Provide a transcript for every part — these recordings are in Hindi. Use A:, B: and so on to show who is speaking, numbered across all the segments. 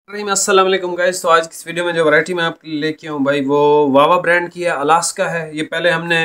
A: अस्सलाम वालेकुम गाइस। तो आज की इस वीडियो में जो वैरायटी मैं आपके लिए लेके हूँ भाई वो वावा ब्रांड की है, अलास्का है। ये पहले हमने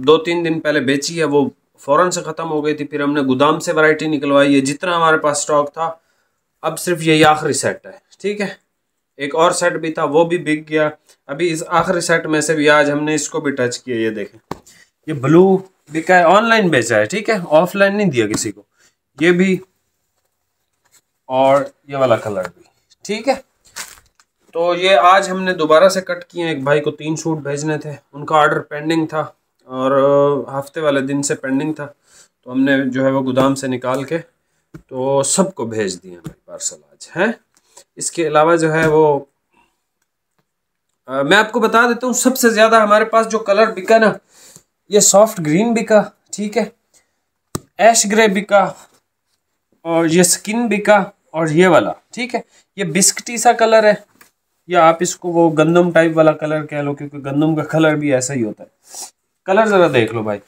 A: 2-3 दिन पहले बेची है, वो फ़ौरन से ख़त्म हो गई थी। फिर हमने गोदाम से वैरायटी निकलवाई है, जितना हमारे पास स्टॉक था। अब सिर्फ यही आखिरी सेट है, ठीक है। एक और सेट भी था, वो भी बिक गया। अभी इस आखिरी सेट में से भी आज हमने इसको भी टच किया। ये देखें, ये ब्लू बिका है, ऑनलाइन बेचा है, ठीक है, ऑफलाइन नहीं दिया किसी को। ये भी और ये वाला कलर भी, ठीक है। तो ये आज हमने दोबारा से कट किए। एक भाई को 3 सूट भेजने थे, उनका ऑर्डर पेंडिंग था और हफ्ते वाले दिन से पेंडिंग था। तो हमने जो है वो गोदाम से निकाल के तो सबको भेज दिए भाई पार्सल आज है। इसके अलावा जो है वो मैं आपको बता देता हूँ, सबसे ज़्यादा हमारे पास जो कलर बिका ना, ये सॉफ्ट ग्रीन बिका, ठीक है, ऐश ग्रे बिका, और ये स्किन बिका, और ये वाला, ठीक है, ये बिस्किटी सा कलर है, या आप इसको वो गंदम टाइप वाला कलर कह लो, क्योंकि गंदम का कलर भी ऐसा ही होता है। कलर ज़रा देख लो भाई,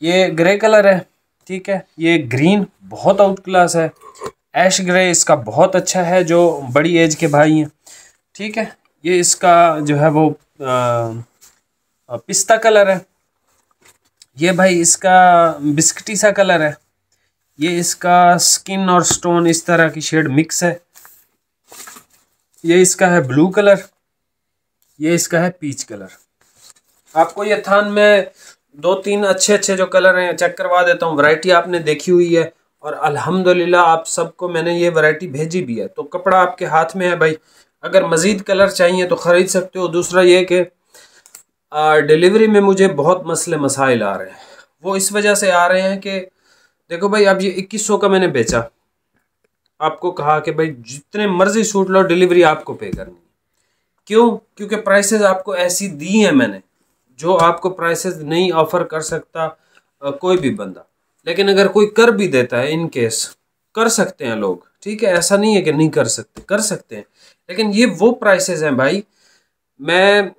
A: ये ग्रे कलर है, ठीक है, ये ग्रीन बहुत आउट क्लास है, ऐश ग्रे इसका बहुत अच्छा है जो बड़ी एज के भाई हैं, ठीक है। ये इसका जो है वो पिस्ता कलर है, ये भाई इसका बिस्किटी सा कलर है, ये इसका स्किन और स्टोन इस तरह की शेड मिक्स है, ये इसका है ब्लू कलर, ये इसका है पीच कलर। आपको ये थान में 2-3 अच्छे जो कलर हैं चेक करवा देता हूँ। वैरायटी आपने देखी हुई है और अल्हम्दुलिल्लाह आप सबको मैंने ये वैरायटी भेजी भी है। तो कपड़ा आपके हाथ में है भाई, अगर मज़ीद कलर चाहिए तो ख़रीद सकते हो। दूसरा ये कि डिलीवरी में मुझे बहुत मसले मसाइल आ रहे हैं। वो इस वजह से आ रहे हैं कि देखो भाई, अब ये 2100 का मैंने बेचा, आपको कहा कि भाई जितने मर्जी सूट लो डिलीवरी आपको पे करनी है। क्यों? क्योंकि प्राइसेस आपको ऐसी दी हैं मैंने, जो आपको प्राइसेस नहीं ऑफर कर सकता कोई भी बंदा। लेकिन अगर कोई कर भी देता है, इन केस कर सकते हैं लोग, ठीक है, ऐसा नहीं है कि नहीं कर सकते, कर सकते हैं। लेकिन ये वो प्राइसेस हैं भाई, मैं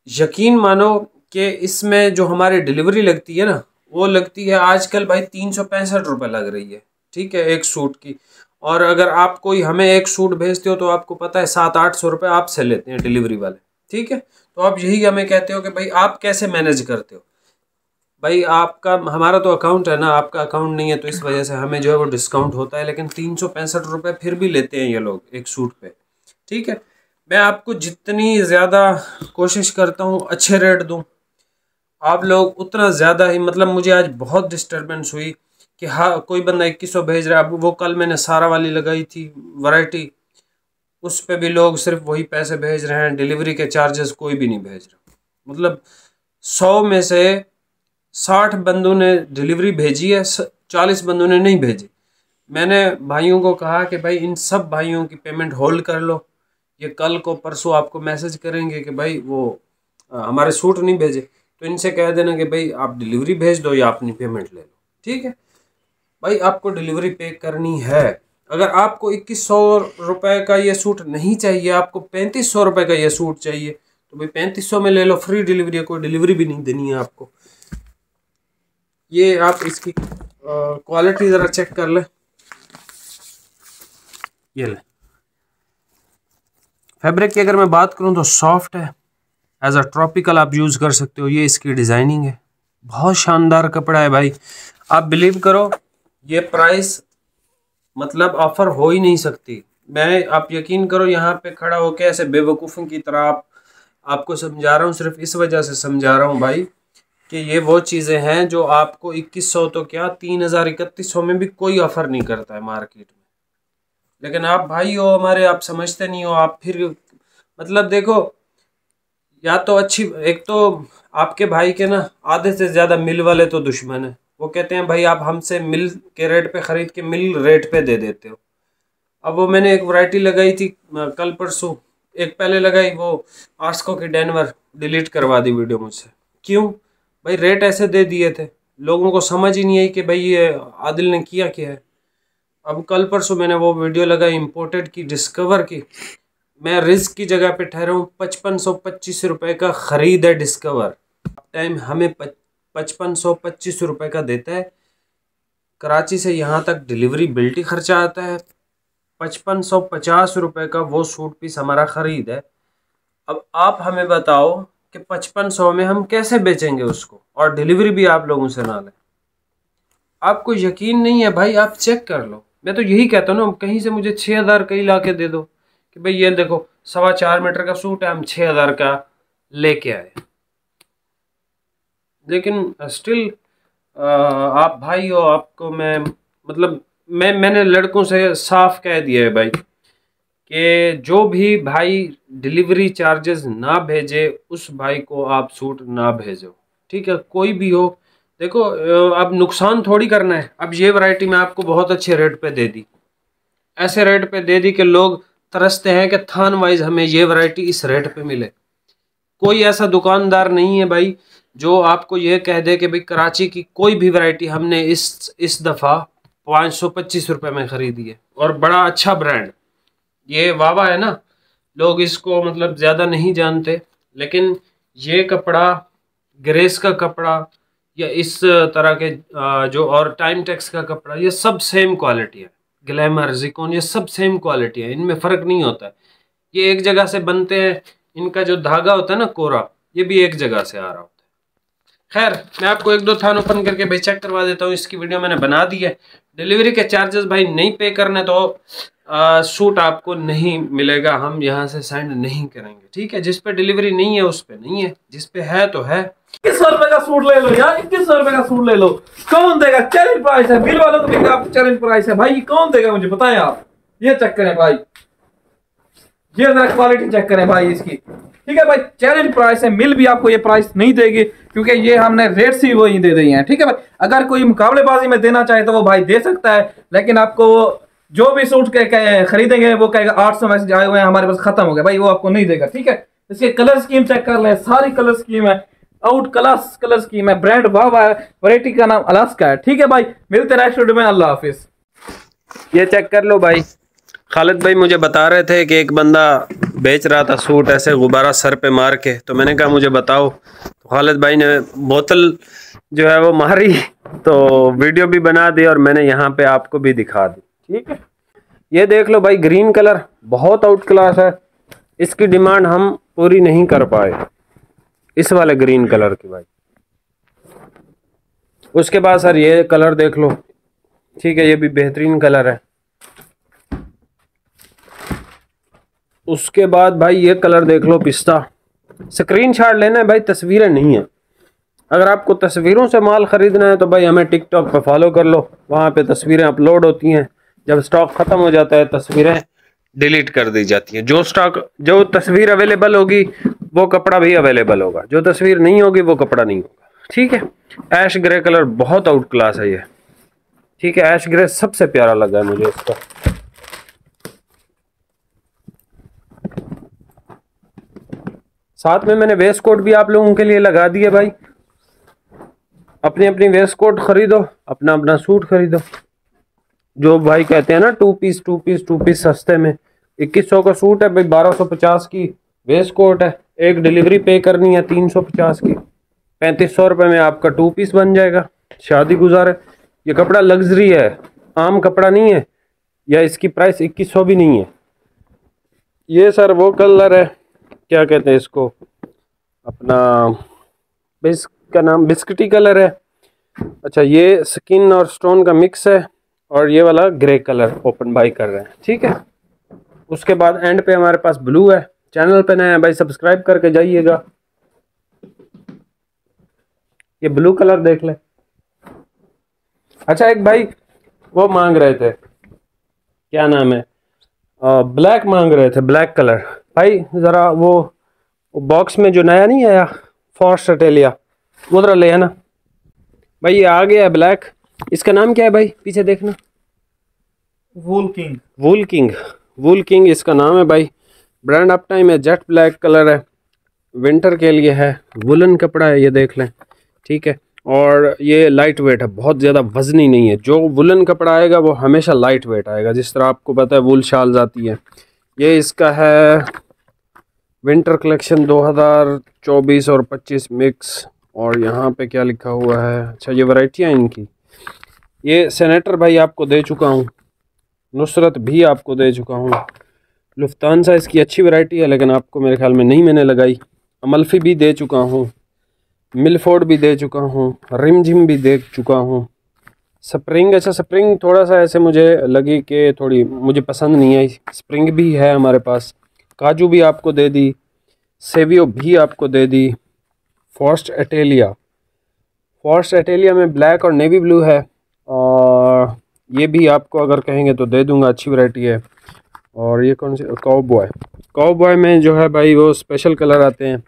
A: यकीन मानो कि इसमें जो हमारी डिलीवरी लगती है ना, वो लगती है आजकल भाई 365 रुपये लग रही है, ठीक है, एक सूट की। और अगर आप कोई हमें एक सूट भेजते हो तो आपको पता है 700-800 रुपये आपसे लेते हैं डिलीवरी वाले, ठीक है। तो आप यही हमें कहते हो कि भाई आप कैसे मैनेज करते हो। भाई आपका, हमारा तो अकाउंट है ना, आपका अकाउंट नहीं है, तो इस वजह से हमें जो है वो डिस्काउंट होता है। लेकिन 365 रुपये फिर भी लेते हैं ये लोग एक सूट पे, ठीक है। मैं आपको जितनी ज़्यादा कोशिश करता हूँ अच्छे रेट दूँ, आप लोग उतना ज़्यादा ही, मतलब मुझे आज बहुत डिस्टर्बेंस हुई कि हाँ कोई बंदा 2100 भेज रहा है। अब वो कल मैंने सारा वाली लगाई थी वैरायटी, उस पे भी लोग सिर्फ वही पैसे भेज रहे हैं, डिलीवरी के चार्जेस कोई भी नहीं भेज रहा। मतलब 100 में से 60 बंदों ने डिलीवरी भेजी है, 40 बंदों ने नहीं भेजी। मैंने भाइयों को कहा कि भाई इन सब भाइयों की पेमेंट होल्ड कर लो, ये कल को परसों आपको मैसेज करेंगे कि भाई वो हमारे सूट नहीं भेजे। तो इनसे कह देना कि भाई आप डिलीवरी भेज दो या अपनी पेमेंट ले लो, ठीक है। भाई आपको डिलीवरी पे करनी है। अगर आपको 2100 रुपये का ये सूट नहीं चाहिए, आपको 3500 रुपये का ये सूट चाहिए, तो भाई 3500 में ले लो, फ्री डिलीवरी है, कोई डिलीवरी भी नहीं देनी है आपको। ये आप इसकी क्वालिटी ज़रा चेक कर ले, ये ले। फैब्रिक की अगर मैं बात करूं तो सॉफ्ट है, एज अ ट्रॉपिकल आप यूज़ कर सकते हो। ये इसकी डिज़ाइनिंग है, बहुत शानदार कपड़ा है भाई। आप बिलीव करो, ये प्राइस मतलब ऑफर हो ही नहीं सकती। मैं, आप यकीन करो, यहाँ पे खड़ा होकर ऐसे बेवकूफ़ों की तरह आपको समझा रहा हूँ, सिर्फ इस वजह से समझा रहा हूँ भाई कि ये वो चीज़ें हैं जो आपको 2100 तो क्या 3000-3100 में भी कोई ऑफ़र नहीं करता है मार्केट में। लेकिन आप भाई हो हमारे, आप समझते नहीं हो। आप फिर मतलब देखो, या तो अच्छी, एक तो आपके भाई के ना आधे से ज़्यादा मिल वाले तो दुश्मन है। वो कहते हैं भाई आप हमसे मिल के रेट पे ख़रीद के मिल रेट पे दे देते हो। अब वो मैंने एक वैरायटी लगाई थी कल परसों, एक पहले लगाई, वो आस्को की डेनवर, डिलीट करवा दी वीडियो मुझसे। क्यों भाई? रेट ऐसे दे दिए थे, लोगों को समझ ही नहीं आई कि भाई ये आदिल ने किया क्या है। अब कल परसों मैंने वो वीडियो लगाई इम्पोर्टेड की, डिस्कवर की। मैं रिस्क की जगह पे ठहरा हूँ, 5525 रुपये का ख़रीद है डिस्कवर। टाइम हमें 5525 रुपये का देता है। कराची से यहाँ तक डिलीवरी बिल्टी खर्चा आता है, ₹5550 का वो सूट पीस हमारा ख़रीद है। अब आप हमें बताओ कि 5500 में हम कैसे बेचेंगे उसको, और डिलीवरी भी आप लोगों से ना लें। आपको यकीन नहीं है भाई, आप चेक कर लो। मैं तो यही कहता हूँ ना, कहीं से मुझे 6000 का ही ला के दे दो कि भाई ये देखो 4.25 मीटर का सूट है, हम 6000 का लेके आए। लेकिन स्टिल आप भाई हो, आपको मैं मतलब मैंने लड़कों से साफ कह दिया है भाई कि जो भी भाई डिलीवरी चार्जेस ना भेजे उस भाई को आप सूट ना भेजो, ठीक है, कोई भी हो। देखो अब नुकसान थोड़ी करना है। अब ये वैरायटी मैं आपको बहुत अच्छे रेट पे दे दी, ऐसे रेट पे दे दी कि लोग तरसते हैं कि थान वाइज हमें ये वैरायटी इस रेट पे मिले। कोई ऐसा दुकानदार नहीं है भाई जो आपको ये कह दे कि भाई कराची की कोई भी वैरायटी हमने इस दफ़ा 525 रुपये में ख़रीदी है, और बड़ा अच्छा ब्रांड ये वावा है ना। लोग इसको मतलब ज़्यादा नहीं जानते, लेकिन ये कपड़ा, ग्रेस का कपड़ा या इस तरह के जो और टाइम टेक्स का कपड़ा, ये सब सेम क्वालिटी है। ग्लैमर, ज़िकोन, ये सब सेम क्वालिटी है, इनमें फ़र्क नहीं होता है। ये एक जगह से बनते हैं, इनका जो धागा होता है ना कोरा, ये भी एक जगह से आ रहा होता है। खैर मैं आपको एक दो थान ओपन करके भाई चेक करवा देता हूँ। इसकी वीडियो मैंने बना दी है। डिलीवरी के चार्जेस भाई नहीं पे करने तो सूट आपको नहीं मिलेगा, हम यहाँ से सेंड नहीं करेंगे, ठीक है। जिस पे डिलीवरी नहीं है उस पे नहीं है, जिस पे है तो है।
B: 2100 रुपए का सूट ले लो यार, 2100 रुपए का सूट ले लो। कौन देगा? चैलेंज प्राइस है, बिल वालों को भी आपको चैलेंज प्राइस है भाई। कौन देगा मुझे बताएं आप। ये चेक करें भाई, ये जरा क्वालिटी चेक करें भाई इसकी, ठीक है भाई। चैलेंज प्राइस है, मिल भी आपको ये प्राइस नहीं देगी क्योंकि ये हमने रेट्स ही वही दे दी हैं, ठीक है भाई। अगर कोई मुकाबलेबाजी में देना चाहे तो वो भाई दे सकता है, लेकिन आपको जो भी सूट खरीदेंगे वो कहेगा 800 मैसेज आए हुए हैं हमारे पास, खत्म हो गया भाई, वो आपको नहीं देगा, ठीक है। इसके कलर स्कीम चेक कर लें, सारी कलर स्कीम है, आउट क्लास कलर स्कीम है, ब्रांड वावा है, वैरायटी का नाम अलास्का है, ठीक है भाई। मिलते हैं नेक्स्ट वीडियो में, अल्लाह हाफिज।
A: ये चेक कर लो भाई। खालिद भाई मुझे बता रहे थे कि एक बंदा बेच रहा था सूट ऐसे गुब्बारा सर पे मार के, तो मैंने कहा मुझे बताओ, तो खालिद भाई ने बोतल जो है वो मारी, तो वीडियो भी बना दी और मैंने यहाँ पे आपको भी दिखा दी, ठीक है। ये देख लो भाई, ग्रीन कलर बहुत आउट क्लास है, इसकी डिमांड हम पूरी नहीं कर पाए, इस वाले ग्रीन कलर की भाई। उसके बाद सर ये कलर देख लो, ठीक है, ये भी बेहतरीन कलर है। उसके बाद भाई ये कलर देख लो, पिस्ता। स्क्रीनशॉट लेना है भाई, तस्वीरें नहीं है। अगर आपको तस्वीरों से माल ख़रीदना है तो भाई हमें टिकटॉक पे फॉलो कर लो, वहाँ पे तस्वीरें अपलोड होती हैं। जब स्टॉक ख़त्म हो जाता है तस्वीरें डिलीट कर दी जाती हैं। जो तस्वीर अवेलेबल होगी वो कपड़ा भी अवेलेबल होगा, जो तस्वीर नहीं होगी वो कपड़ा नहीं होगा, ठीक है। ऐश ग्रे कलर बहुत आउट क्लास है ये, ठीक है। ऐश ग्रे सबसे प्यारा लगा है मुझे इसका। साथ में मैंने वेस्ट कोट भी आप लोगों के लिए लगा दिया भाई। अपनी अपनी वेस्ट कोट खरीदो, अपना अपना सूट खरीदो। जो भाई कहते हैं ना टू पीस सस्ते में, 2100 का सूट है भाई, 1250 की वेस्ट कोट है, एक डिलीवरी पे करनी है 350 की, 3500 रुपये में आपका 2 पीस बन जाएगा। शादी गुजार है ये कपड़ा, लग्जरी है, आम कपड़ा नहीं है, या इसकी प्राइस 2100 भी नहीं है। ये सर वो कलर है, क्या कहते हैं इसको, अपना इसका नाम बिस्किटी कलर है। अच्छा, ये स्किन और स्टोन का मिक्स है, और ये वाला ग्रे कलर ओपन बाई कर रहे हैं, ठीक है। उसके बाद एंड पे हमारे पास ब्लू है। चैनल पे नए हैं भाई, सब्सक्राइब करके जाइएगा। ये ब्लू कलर देख ले। अच्छा, एक भाई वो मांग रहे थे, क्या नाम है, ब्लैक मांग रहे थे, ब्लैक कलर। भाई ज़रा वो बॉक्स में जो नया नहीं आया फॉर्स अटेलिया, वो ज़रा ले आना भाई। ये आ गया है ब्लैक। इसका नाम क्या है भाई, पीछे देखना, वूल किंग इसका नाम है भाई। ब्रांड अप टाइम है, जेट ब्लैक कलर है, विंटर के लिए है, वुलन कपड़ा है, ये देख लें, ठीक है। और ये लाइट वेट है, बहुत ज़्यादा वजनी नहीं है। जो वुलन कपड़ा आएगा वो हमेशा लाइट वेट आएगा, जिस तरह आपको पता है वूल शाल्स आती है। ये इसका है विंटर कलेक्शन 2024 और 25 मिक्स। और यहाँ पे क्या लिखा हुआ है, अच्छा ये वैरायटियाँ इनकी। ये सेनेटर भाई आपको दे चुका हूँ, नुसरत भी आपको दे चुका हूँ। लुफ्तानसा इसकी अच्छी वैरायटी है लेकिन आपको मेरे ख्याल में नहीं मैंने लगाई। अमल्फी भी दे चुका हूँ, मिलफोर्ड भी दे चुका हूँ, रिमझिम भी दे चुका हूँ। स्प्रिंग, अच्छा स्प्रिंग थोड़ा सा ऐसे मुझे लगी कि थोड़ी मुझे पसंद नहीं आई। स्प्रिंग भी है हमारे पास। काजू भी आपको दे दी, सेवियो भी आपको दे दी। फॉरेस्ट एटेलिया में ब्लैक और नेवी ब्लू है, और ये भी आपको अगर कहेंगे तो दे दूंगा, अच्छी वैरायटी है। और ये कौन सी, काउबॉय में जो है भाई वो स्पेशल कलर आते हैं,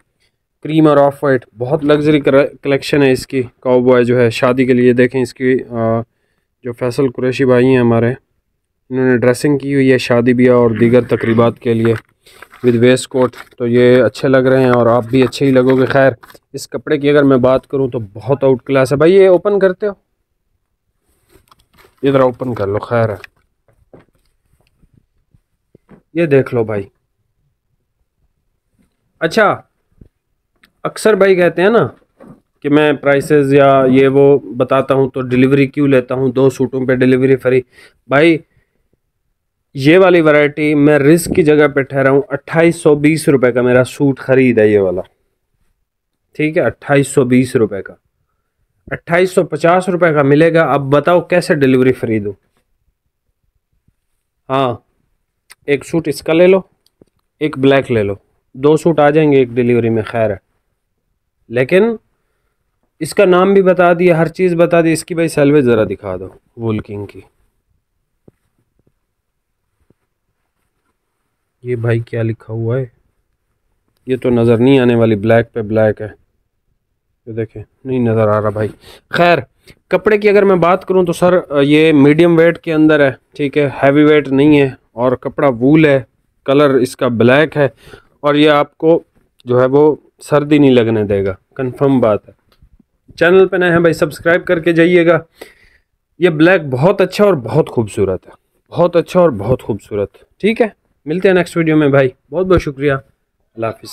A: क्रीम और ऑफ वाइट। बहुत लग्जरी कलेक्शन है इसकी। काउबॉय जो है शादी के लिए, देखें इसकी जो फैसल कुरैशी भाई हैं हमारे, इन्होंने ड्रेसिंग की हुई है शादी ब्याह और दीगर तकरीबात के लिए विद वेस्ट कोट। तो ये अच्छे लग रहे हैं और आप भी अच्छे ही लगोगे। खैर, इस कपड़े की अगर मैं बात करूं तो बहुत आउट क्लास है भाई। ये ओपन करते हो, इधर ओपन कर लो। खैर है, ये देख लो भाई। अच्छा, अक्सर भाई कहते हैं ना कि मैं प्राइसेस या ये वो बताता हूँ तो डिलीवरी क्यों लेता हूँ, 2 सूटों पे डिलीवरी फ्री। भाई ये वाली वैरायटी मैं रिस्क की जगह पे ठहरा हूँ। 2820 रुपये का मेरा सूट खरीद है ये वाला, ठीक है, 2820 रुपये का। 2850 रुपये का मिलेगा। अब बताओ कैसे डिलीवरी फ्री दूँ। हाँ, एक सूट इसका ले लो, एक ब्लैक ले लो, 2 सूट आ जाएंगे एक डिलीवरी में। खैर है, लेकिन इसका नाम भी बता दिया, हर चीज़ बता दी। इसकी भाई सैलवेज ज़रा दिखा दो वूल किंग की। ये भाई क्या लिखा हुआ है, ये तो नज़र नहीं आने वाली, ब्लैक पे ब्लैक है, ये देखें, नहीं नज़र आ रहा भाई। खैर, कपड़े की अगर मैं बात करूं तो सर ये मीडियम वेट के अंदर है, ठीक है, हैवी वेट नहीं है, और कपड़ा वूल है, कलर इसका ब्लैक है, और ये आपको जो है वो सर्दी नहीं लगने देगा, कंफर्म बात है। चैनल पे नए हैं भाई, सब्सक्राइब करके जाइएगा। ये ब्लैक बहुत अच्छा और बहुत खूबसूरत है, बहुत अच्छा और बहुत खूबसूरत। ठीक है, मिलते हैं नेक्स्ट वीडियो में भाई। बहुत बहुत शुक्रिया, अल्लाह हाफिज़।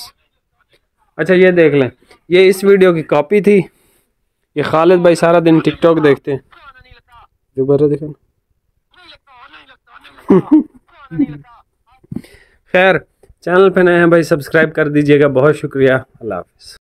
A: अच्छा ये देख लें, ये इस वीडियो की कॉपी थी। ये खालिद भाई सारा दिन टिकटॉक देखते हैं, दोबारा देखा। खैर, चैनल पे नए हैं भाई, सब्सक्राइब कर दीजिएगा। बहुत शुक्रिया, अल्लाह हाफिज़।